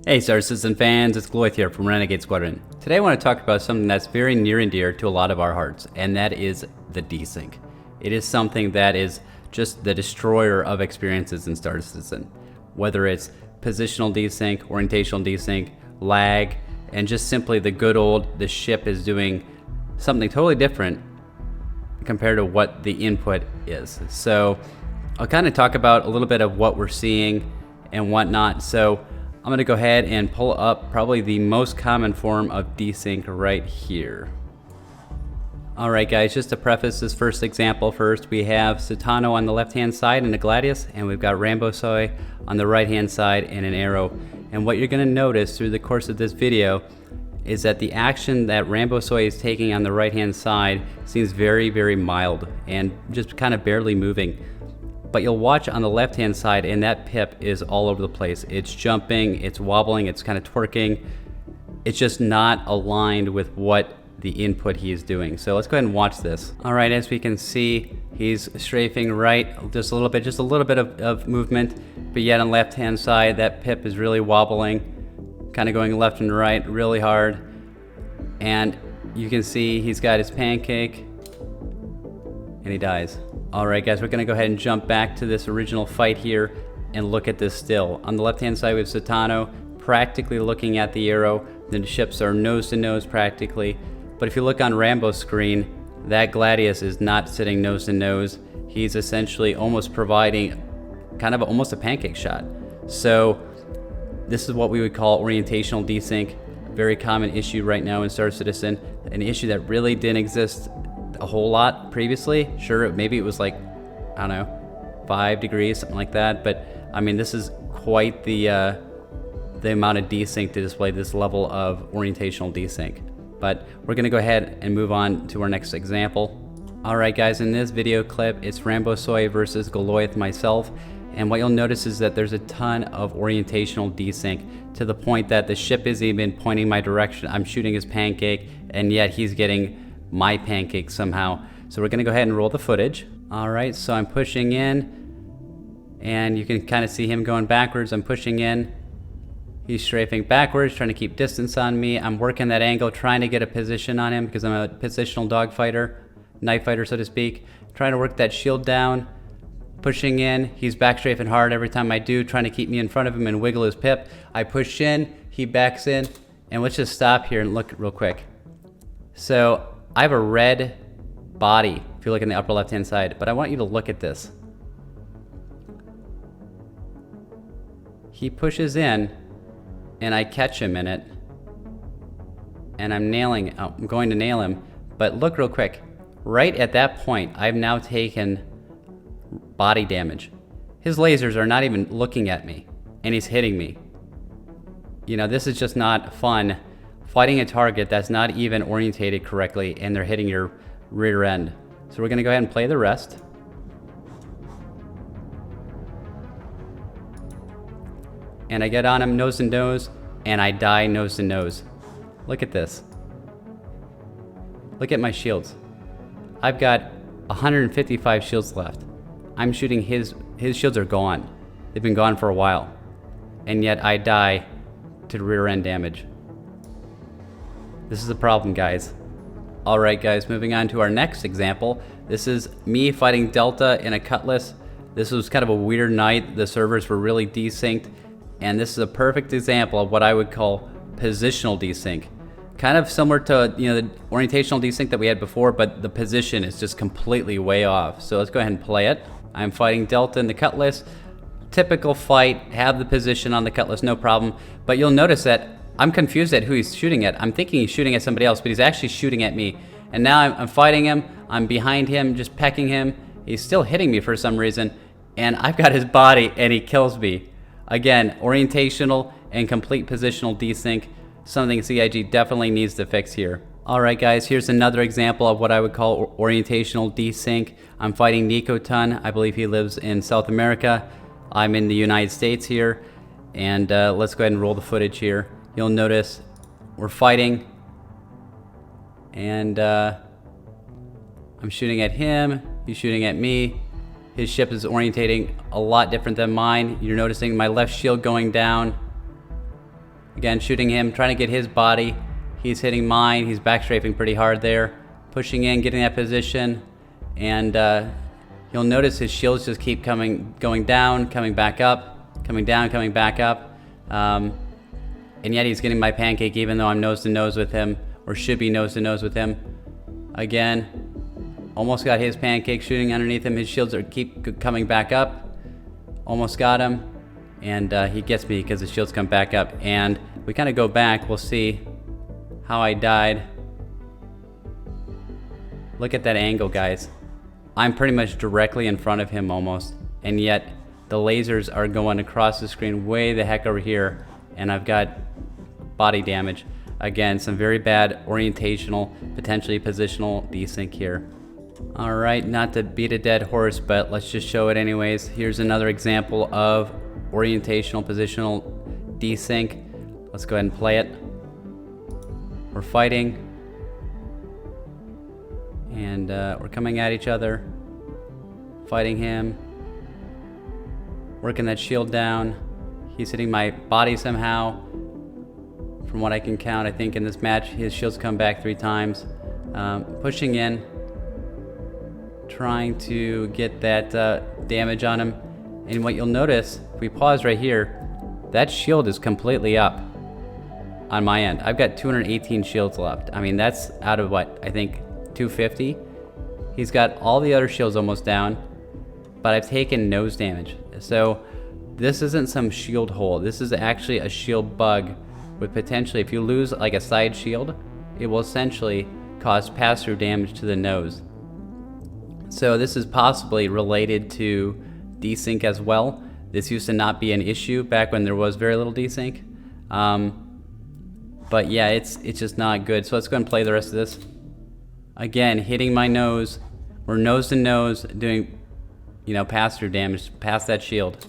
Hey Star Citizen fans, it's Gloith here from Renegade Squadron. Today I want to talk about something that's very near and dear to a lot of our hearts, and that is the Desync. It is something that is just the destroyer of experiences in Star Citizen. Whether it's positional desync, orientational desync, lag, and just simply the good old, the ship is doing something totally different compared to what the input is. So I'll kind of talk about a little bit of what we're seeing and whatnot. So I'm going to go ahead and pull up probably the most common form of desync right here. Alright guys, just to preface this first example first, we have Satano on the left hand side and a Gladius, and we've got Rambosoy on the right hand side and an arrow. And what you're going to notice through the course of this video is that the action that Rambosoy is taking on the right hand side seems very, very mild and just kind of barely moving. But you'll watch on the left hand side and that pip is all over the place. It's jumping, it's wobbling, it's kind of twerking. It's just not aligned with what the input he is doing. So let's go ahead and watch this. All right, as we can see, he's strafing right just a little bit of movement, but yet on the left hand side that pip is really wobbling, kind of going left and right really hard. And you can see he's got his pancake and he dies. Alright guys, we're going to go ahead and jump back to this original fight here and look at this still. On the left hand side we have Satano practically looking at the arrow. The ships are nose to nose practically. But if you look on Rambo's screen, that Gladius is not sitting nose to nose. He's essentially almost providing kind of almost a pancake shot. So this is what we would call orientational desync. Very common issue right now in Star Citizen. An issue that really didn't exist a whole lot previously. Sure, maybe it was like, I don't know, 5 degrees, something like that. But I mean, this is quite the amount of desync to display this level of orientational desync. But we're gonna go ahead and move on to our next example. All right guys, in this video clip, it's Rambosoy versus Gloith myself. And what you'll notice is that there's a ton of orientational desync to the point that the ship is even pointing my direction. I'm shooting his pancake, and yet he's getting my pancake somehow. So we're gonna go ahead and roll the footage. All right, so I'm pushing in, and you can kind of see him going backwards. I'm pushing in. He's strafing backwards, trying to keep distance on me. I'm working that angle, trying to get a position on him because I'm a positional dogfighter, knife fighter, so to speak. Trying to work that shield down, pushing in. He's back strafing hard every time I do, trying to keep me in front of him and wiggle his pip. I push in, he backs in, and let's just stop here and look real quick. So I have a red body, if you look in the upper left-hand side, but I want you to look at this. He pushes in, and I catch him in it, and I'm going to nail him, but look real quick. Right at that point, I've now taken body damage. His lasers are not even looking at me, and he's hitting me. You know, this is just not fun. Fighting a target that's not even orientated correctly and they're hitting your rear end. So we're gonna go ahead and play the rest. And I get on him nose to nose and I die nose to nose. Look at this. Look at my shields. I've got 155 shields left. I'm shooting his shields are gone. They've been gone for a while. And yet I die to rear end damage. This is a problem, guys. All right, guys, moving on to our next example. This is me fighting Delta in a Cutlass. This was kind of a weird night. The servers were really desynced, and this is a perfect example of what I would call positional desync. Kind of similar to, you know, the orientational desync that we had before, but the position is just completely way off. So let's go ahead and play it. I'm fighting Delta in the Cutlass. Typical fight, have the position on the Cutlass, no problem. But you'll notice that I'm confused at who he's shooting at. I'm thinking he's shooting at somebody else, but he's actually shooting at me. And now I'm fighting him. I'm behind him, just pecking him. He's still hitting me for some reason. And I've got his body, and he kills me. Again, orientational and complete positional desync. Something CIG definitely needs to fix here. All right, guys, here's another example of what I would call orientational desync. I'm fighting Nicoton. I believe he lives in South America. I'm in the United States here. And let's go ahead and roll the footage here. You'll notice we're fighting, and I'm shooting at him, he's shooting at me. His ship is orientating a lot different than mine. You're noticing my left shield going down. Again, shooting him, trying to get his body. He's hitting mine. He's backstrafing pretty hard there. Pushing in, getting that position. And you'll notice his shields just keep going down, coming back up, coming down, coming back up. And yet he's getting my pancake even though I'm nose to nose with him, or should be nose to nose with him. Again, almost got his pancake shooting underneath him. His shields keep coming back up. Almost got him. And he gets me because the shields come back up. And we kind of go back, we'll see how I died. Look at that angle, guys. I'm pretty much directly in front of him almost, and yet the lasers are going across the screen way the heck over here, and I've got body damage. Again, some very bad orientational, potentially positional desync here. Alright, not to beat a dead horse, but let's just show it anyways. Here's another example of orientational, positional desync. Let's go ahead and play it. We're fighting. And we're coming at each other, fighting him, working that shield down. He's hitting my body somehow. From what I can count, I think in this match, his shields come back 3 times. Pushing in, trying to get that damage on him. And what you'll notice, if we pause right here, that shield is completely up on my end. I've got 218 shields left. I mean, that's out of what, I think 250. He's got all the other shields almost down, but I've taken nose damage. So this isn't some shield hole. This is actually a shield bug with potentially, if you lose like a side shield, it will essentially cause pass-through damage to the nose. So this is possibly related to desync as well. This used to not be an issue back when there was very little desync. But yeah, it's just not good. So let's go and play the rest of this. Again, hitting my nose. We're nose to nose, doing, pass-through damage past that shield.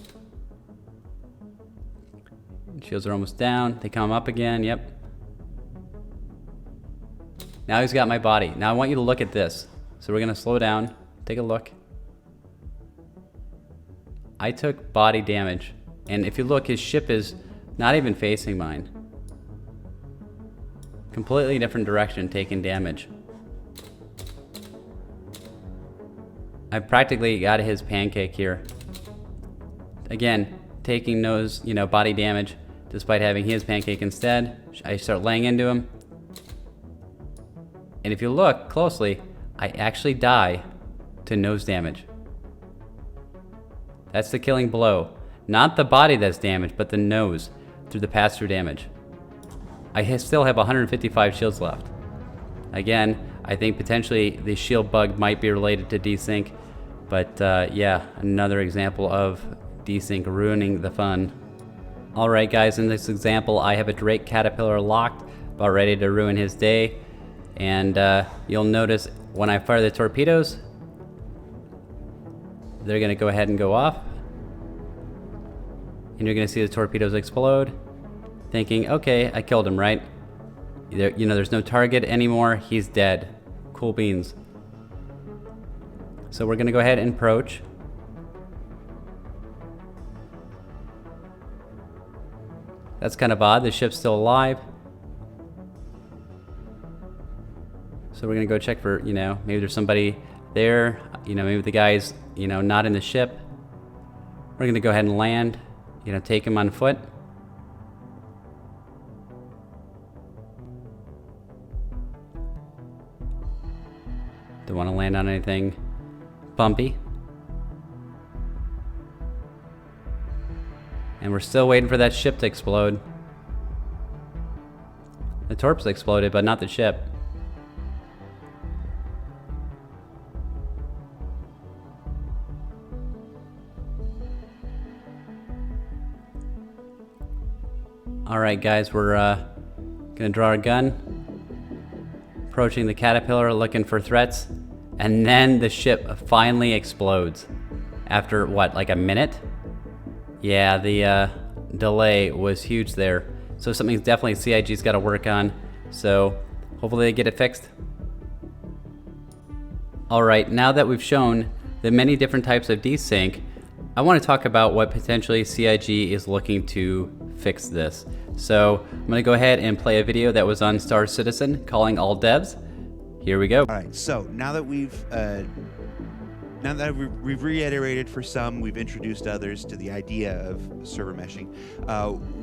Shields are almost down. They come up again. Yep. Now he's got my body. Now I want you to look at this. So we're gonna slow down. Take a look. I took body damage, and if you look, his ship is not even facing mine. Completely different direction, taking damage. I practically got his pancake here. Again, taking nose, body damage, despite having his pancake instead. I start laying into him. And if you look closely, I actually die to nose damage. That's the killing blow. Not the body that's damaged, but the nose through the pass-through damage. I still have 155 shields left. Again, I think potentially the shield bug might be related to desync, but yeah, another example of desync ruining the fun. Alright guys, in this example I have a Drake Caterpillar locked, about ready to ruin his day, and you'll notice when I fire the torpedoes, they're going to go ahead and go off, and you're going to see the torpedoes explode, thinking, okay, I killed him, right? There's no target anymore, he's dead. Cool beans. So we're gonna go ahead and approach. That's kind of odd, the ship's still alive. So we're gonna go check for, maybe there's somebody there, maybe the guy's, not in the ship. We're gonna go ahead and land, take him on foot. Don't want to land on anything bumpy. And we're still waiting for that ship to explode. The torps exploded, but not the ship. Alright guys, we're gonna draw our gun. Approaching the Caterpillar, looking for threats, and then the ship finally explodes. After what, like a minute? Yeah, the delay was huge there. So something's definitely CIG's got to work on. So hopefully they get it fixed. Alright, now that we've shown the many different types of desync, I want to talk about what potentially CIG is looking to fix this. So I'm going to go ahead and play a video that was on Star Citizen calling all devs. Here we go. All right, so now that we've reiterated for some, we've introduced others to the idea of server meshing.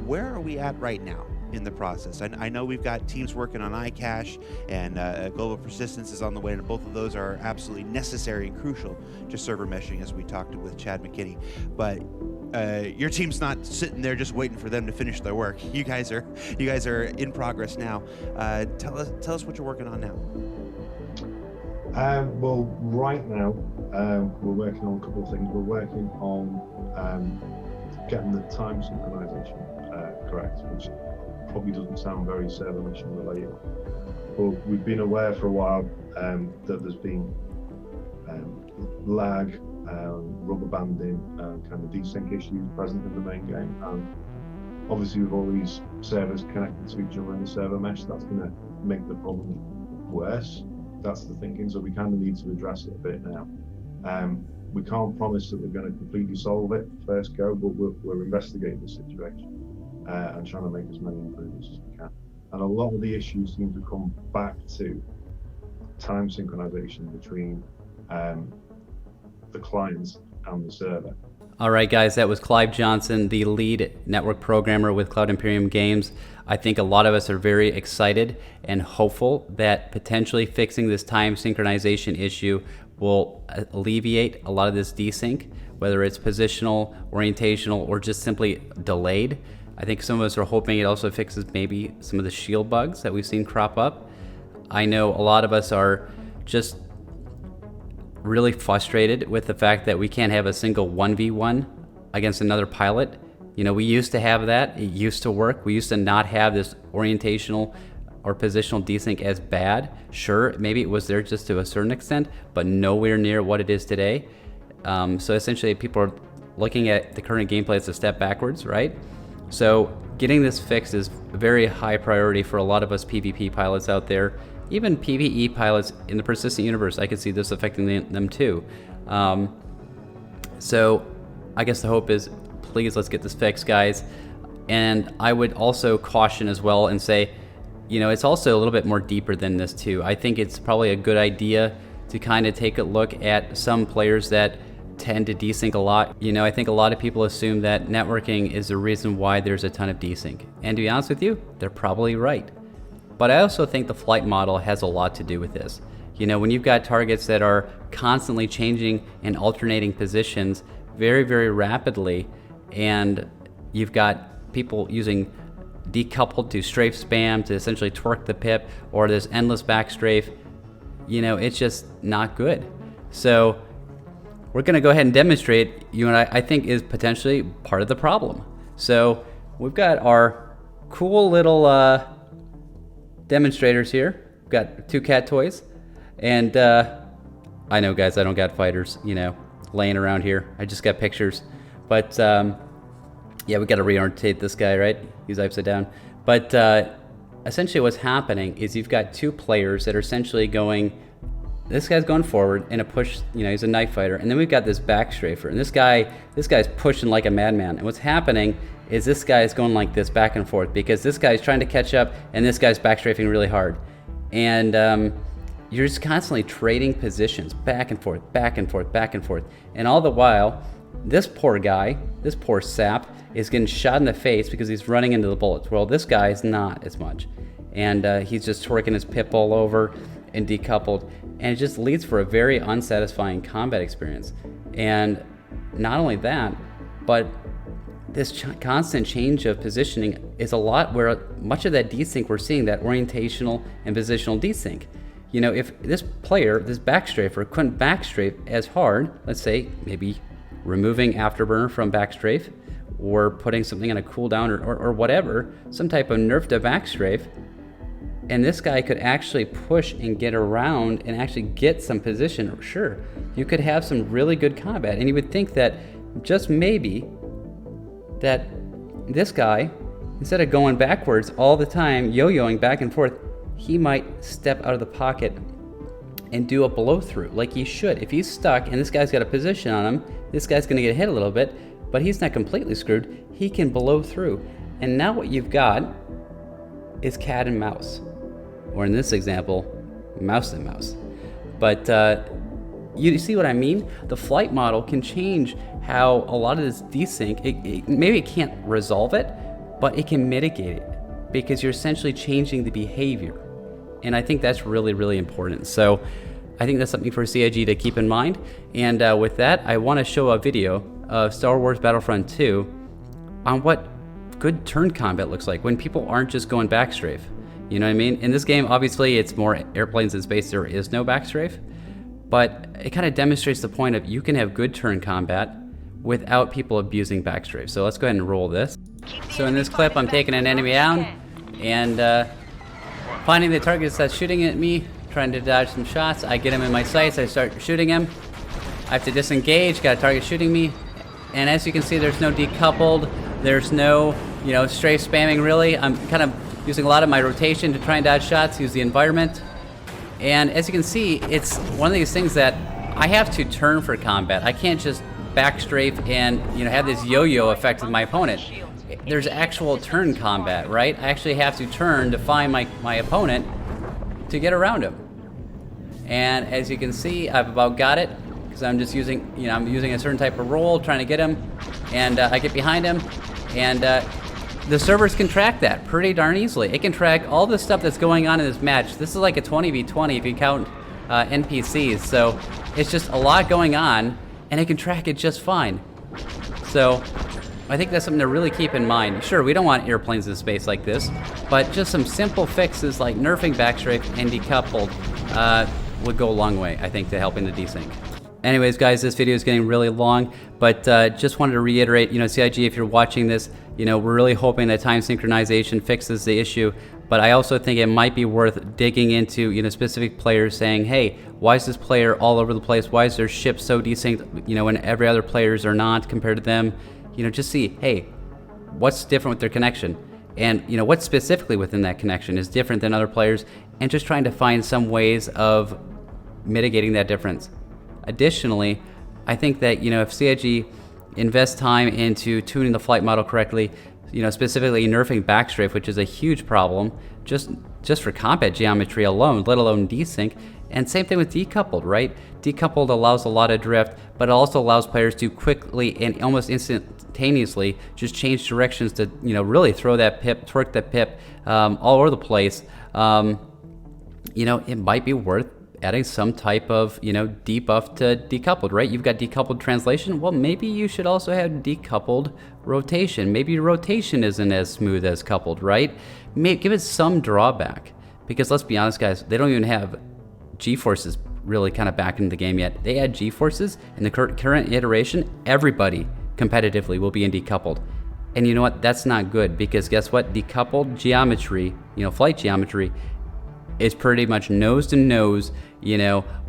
Where are we at right now in the process? I know we've got teams working on iCache, and global persistence is on the way, and both of those are absolutely necessary and crucial to server meshing, as we talked with Chad McKinney. But your team's not sitting there just waiting for them to finish their work. You guys are in progress now. Tell us what you're working on now. Well, right now we're working on a couple of things. We're working on getting the time synchronization correct, which probably doesn't sound very server meshing related, but we've been aware for a while that there's been lag, rubber banding, kind of desync issues present in the main game, and obviously with all these servers connected to each other in the server mesh, that's going to make the problem worse. That's the thinking, so we kind of need to address it a bit now. We can't promise that we're going to completely solve it first go, but we're investigating the situation and trying to make as many improvements as we can. And a lot of the issues seem to come back to time synchronization between the clients and the server. All right, guys, that was Clive Johnson, the lead network programmer with Cloud Imperium Games. I think a lot of us are very excited and hopeful that potentially fixing this time synchronization issue will alleviate a lot of this desync, whether it's positional, orientational, or just simply delayed. I think some of us are hoping it also fixes maybe some of the shield bugs that we've seen crop up. I know a lot of us are just really frustrated with the fact that we can't have a single 1v1 against another pilot. You know, we used to have that. It used to work. We used to not have this orientational or positional desync as bad. Sure, maybe it was there just to a certain extent, but nowhere near what it is today. So essentially people are looking at the current gameplay as a step backwards, right? So getting this fixed is a very high priority for a lot of us PvP pilots out there. Even PvE pilots in the persistent universe, I could see this affecting them too. So I guess the hope is, please, let's get this fixed, guys. And I would also caution as well and say, you know, it's also a little bit more deeper than this too. I think it's probably a good idea to kind of take a look at some players that tend to desync a lot. You know, I think a lot of people assume that networking is the reason why there's a ton of desync. And to be honest with you, they're probably right. But I also think the flight model has a lot to do with this. You know, when you've got targets that are constantly changing and alternating positions very, very rapidly, and you've got people using decoupled to strafe spam to essentially torque the pip, or this endless back strafe, you know, it's just not good. So we're gonna go ahead and demonstrate, you and I think is potentially part of the problem. So we've got our cool little demonstrators here. We've got 2 cat toys, and I know, guys, I don't got fighters, you know, laying around here. I just got pictures, but yeah, we got to reorientate this guy, right? He's upside down. But essentially what's happening is you've got 2 players that are essentially going, this guy's going forward in a push, you know, he's a knife fighter, and then we've got this back strafer, and this guy's pushing like a madman. And what's happening is this guy is going like this back and forth because this guy's trying to catch up and this guy's back strafing really hard. And you're just constantly trading positions back and forth, back and forth, back and forth. And all the while, this poor guy, this poor sap, is getting shot in the face because he's running into the bullets. Well, this guy is not as much. And he's just torquing his pip all over and decoupled. And it just leads for a very unsatisfying combat experience. And not only that, but this constant change of positioning is a lot where much of that desync we're seeing, that orientational and positional desync. You know, if this player, this backstrafer, couldn't backstrafe as hard, let's say maybe removing afterburner from backstrafe or putting something on a cooldown or whatever, some type of nerf to backstrafe, and this guy could actually push and get around and actually get some position, sure, you could have some really good combat. And you would think that just maybe that this guy, instead of going backwards all the time, yo-yoing back and forth, he might step out of the pocket and do a blow through like he should. If he's stuck and this guy's got a position on him, this guy's gonna get hit a little bit, but he's not completely screwed. He can blow through. And now what you've got is cat and mouse, or in this example, mouse and mouse. But you see what I mean? The flight model can change how a lot of this desync, maybe it can't resolve it, but it can mitigate it because you're essentially changing the behavior. And I think that's really, really important. So I think that's something for CIG to keep in mind. And with that, I want to show a video of Star Wars Battlefront 2 on what good turn combat looks like when people aren't just going backstrafe. You know what I mean? In this game, obviously, it's more airplanes in space. There is no backstrafe. But it kind of demonstrates the point of you can have good turn combat without people abusing backstrafe. So let's go ahead and roll this. So in this clip, I'm taking an enemy out and finding the target that's shooting at me, trying to dodge some shots. I get him in my sights, I start shooting him. I have to disengage, got a target shooting me. And as you can see, there's no decoupled, there's no, strafe spamming really. I'm kind of using a lot of my rotation to try and dodge shots, use the environment. And as you can see, it's one of these things that I have to turn for combat. I can't just backstrafe and have this yo-yo effect with my opponent. There's actual turn combat, right? I actually have to turn to find my opponent to get around him. And as you can see, I've about got it because I'm just using, I'm using a certain type of roll, trying to get him, and I get behind him, and the servers can track that pretty darn easily. It can track all the stuff that's going on in this match. This is like a 20v20 if you count NPCs, so it's just a lot going on, and it can track it just fine. So I think that's something to really keep in mind. Sure, we don't want airplanes in space like this, but just some simple fixes like nerfing backstrafe and decoupled would go a long way, I think, to helping the desync. Anyways, guys, this video is getting really long, but just wanted to reiterate, CIG, if you're watching this, we're really hoping that time synchronization fixes the issue, but I also think it might be worth digging into, specific players saying, hey, why is this player all over the place? Why is their ship so desynced, when every other players are not compared to them? Just see, hey, what's different with their connection? And, what specifically within that connection is different than other players, and just trying to find some ways of mitigating that difference. Additionally, I think that, if CIG invests time into tuning the flight model correctly, specifically nerfing backstrafe, which is a huge problem, just for combat geometry alone, let alone desync, and same thing with decoupled, right? Decoupled allows a lot of drift, but it also allows players to quickly and almost instantaneously just change directions to, really throw that pip, twerk that pip all over the place. It might be worth adding some type of, debuff to decoupled, right? You've got decoupled translation. Well, maybe you should also have decoupled rotation. Maybe your rotation isn't as smooth as coupled, right? Give it some drawback, because let's be honest, guys, they don't even have G-forces really kind of back into the game yet. They add G-forces in the current iteration, everybody competitively will be in decoupled. And you know what? That's not good, because guess what? Decoupled geometry, flight geometry, is pretty much nose to nose,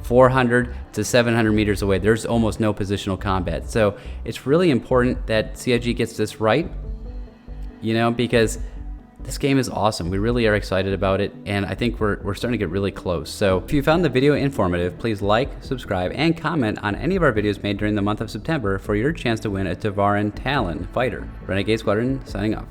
400 to 700 meters away. There's almost no positional combat. So it's really important that CIG gets this right, because this game is awesome. We really are excited about it, and I think we're starting to get really close. So if you found the video informative, please like, subscribe, and comment on any of our videos made during the month of September for your chance to win a Orientational fighter. Renegade Squadron signing off.